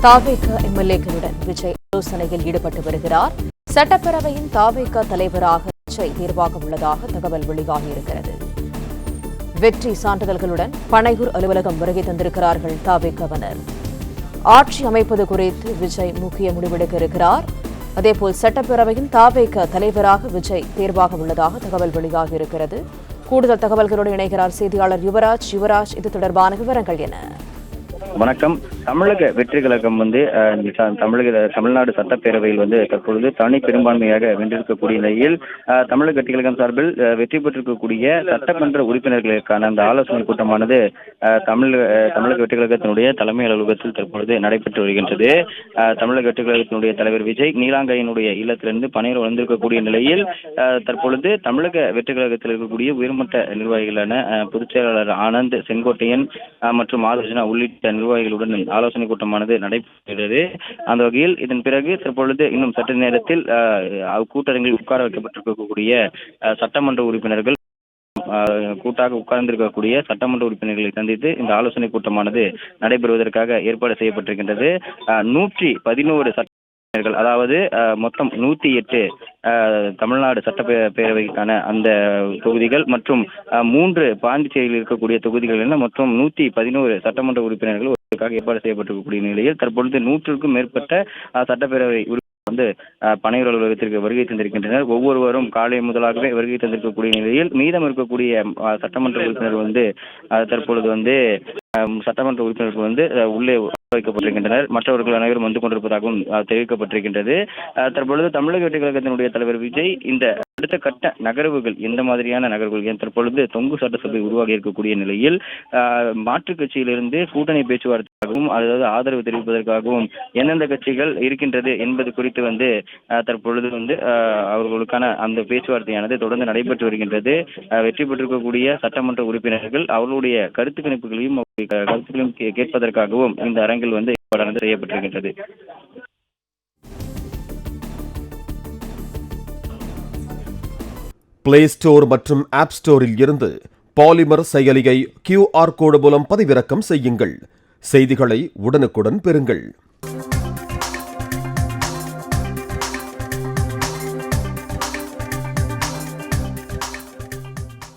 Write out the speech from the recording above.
தாவேக எம்எல்ஏக்களுடன் விஜய் ஆலோசனையில் ஈடுபட்டு வருகிறார். சட்டப்பேரவையின் தாவேக தலைவராக விஜய் தேர்வாக உள்ளதாக தகவல் வெளியாகியிருக்கிறது. வெற்றி சான்றிதழ்களுடன் பனையூர் அலுவலகம் வருகை தந்திருக்கிறார்கள் தாவேகவினர். ஆட்சி அமைப்பது குறித்து விஜய் முக்கிய முடிவெடுக்க இருக்கிறார். அதேபோல் சட்டப்பேரவையின் தாவேக தலைவராக விஜய் தேர்வாக உள்ளதாக தகவல் வெளியாகியிருக்கிறது. கூடுதல் தகவல்களோடு இணைகிறார் செய்தியாளர் யுவராஜ். இது தொடர்பான விவரங்கள் என்ன? வணக்கம். தமிழக வெற்றி கழகம் தமிழ்நாடு சட்டப்பேரவையில் தற்பொழுது தனி பெரும்பான்மையாக வென்றிருக்கக்கூடிய நிலையில் தமிழக வெற்றி கழகம் சார்பில் வெற்றி பெற்றிருக்கக்கூடிய சட்டமன்ற உறுப்பினர்களுக்கான அந்த ஆலோசனை கூட்டமானது தமிழக வெற்றி கழகத்தினுடைய தலைமை அலுவலகத்தில் தற்பொழுது நடைபெற்று வருகின்றது. தமிழக வெற்றி கழகத்தினுடைய தலைவர் விஜய் நீலாங்கையினுடைய இல்லத்திலிருந்து பணியில் வந்திருக்கக்கூடிய நிலையில் தற்பொழுது தமிழக வெற்றி கழகத்தில் இருக்கக்கூடிய உயர்மட்ட நிர்வாகிகளான பொதுச் செயலாளர் ஆனந்த், செங்கோட்டையன் மற்றும் ஆலோசனை உள்ளிட்ட நிர்வாகிகளுடன் ஆலோசனை கூட்டமானது நடைபெறுகிறது. அந்த வகையில் இதன் பிறகு தற்பொழுது இன்னும் சற்று நேரத்தில் கூட்டரங்கில் உட்கார வைக்கப்பட்டிருக்கக்கூடிய சட்டமன்ற உறுப்பினர்கள் கூட்டாக உட்கார்ந்திருக்கக்கூடிய சட்டமன்ற உறுப்பினர்களை சந்தித்து இந்த ஆலோசனை கூட்டமானது நடைபெறுவதற்காக ஏற்பாடு செய்யப்பட்டிருக்கின்றது. 111 சட்டமன்றங்கள், அதாவது மொத்தம் 108 தமிழ்நாடு சட்டப்பேரவைக்கான அந்த தொகுதிகள் மற்றும் 3 பாண்டிச்சேரியில் இருக்கக்கூடிய தொகுதிகள் என மொத்தம் 111 சட்டமன்ற உறுப்பினர்கள் ஏற்பாடு செய்யப்பட்டிருக்கக்கூடிய நிலையில் தற்பொழுது 100க்கும் மேற்பட்ட சட்டப்பேரவை பனையூர் அலுவலகத்திற்கு வருகை தந்திருக்கின்றனர். ஒவ்வொருவரும் காலை முதலாகவே வருகை தந்திருக்கக்கூடிய நிலையில் மீதம் இருக்கக்கூடிய சட்டமன்ற உறுப்பினர் தற்பொழுது சட்டமன்ற உறுப்பினர்கள் உள்ளே வைக்கப்பட்டிருக்கின்றனர். மற்றவர்கள் அனைவரும் வந்து கொண்டிருப்பதாகவும் தெரிவிக்கப்பட்டிருக்கின்றது. தற்பொழுது தமிழக வெற்றி கழகத்தினுடைய தலைவர் விஜய் இந்த அடுத்த கட்ட நகர்வுகள் எந்த மாதிரியான நகர்வுகள், தற்பொழுது தொங்கு சட்டசபை உருவாகி இருக்கக்கூடிய நிலையில் மாற்றுக் கட்சியிலிருந்து கூட்டணி பேச்சுவார்த்தையாகவும் அதாவது ஆதரவு தெரிவிப்பதற்காகவும் எந்தெந்த கட்சிகள் இருக்கின்றது என்பது குறித்து தற்பொழுது அவர்களுக்கான அந்த பேச்சுவார்த்தையானது தொடர்ந்து நடைபெற்று வருகின்றது. வெற்றி பெற்றிருக்கக்கூடிய சட்டமன்ற உறுப்பினர்கள் அவர்களுடைய கருத்து கணிப்புகளையும் கேட்பதற்காகவும் இந்த அரங்கில் ஏற்பாடு செய்யப்பட்டிருக்கின்றது. பிளே ஸ்டோர் மற்றும் ஆப் ஸ்டோரில் இருந்து பாலிமர் செயலியை QR கோடு மூலம் பதிவிறக்கம் செய்யுங்கள். செய்திகளை உடனுக்குடன் பெறுங்கள்.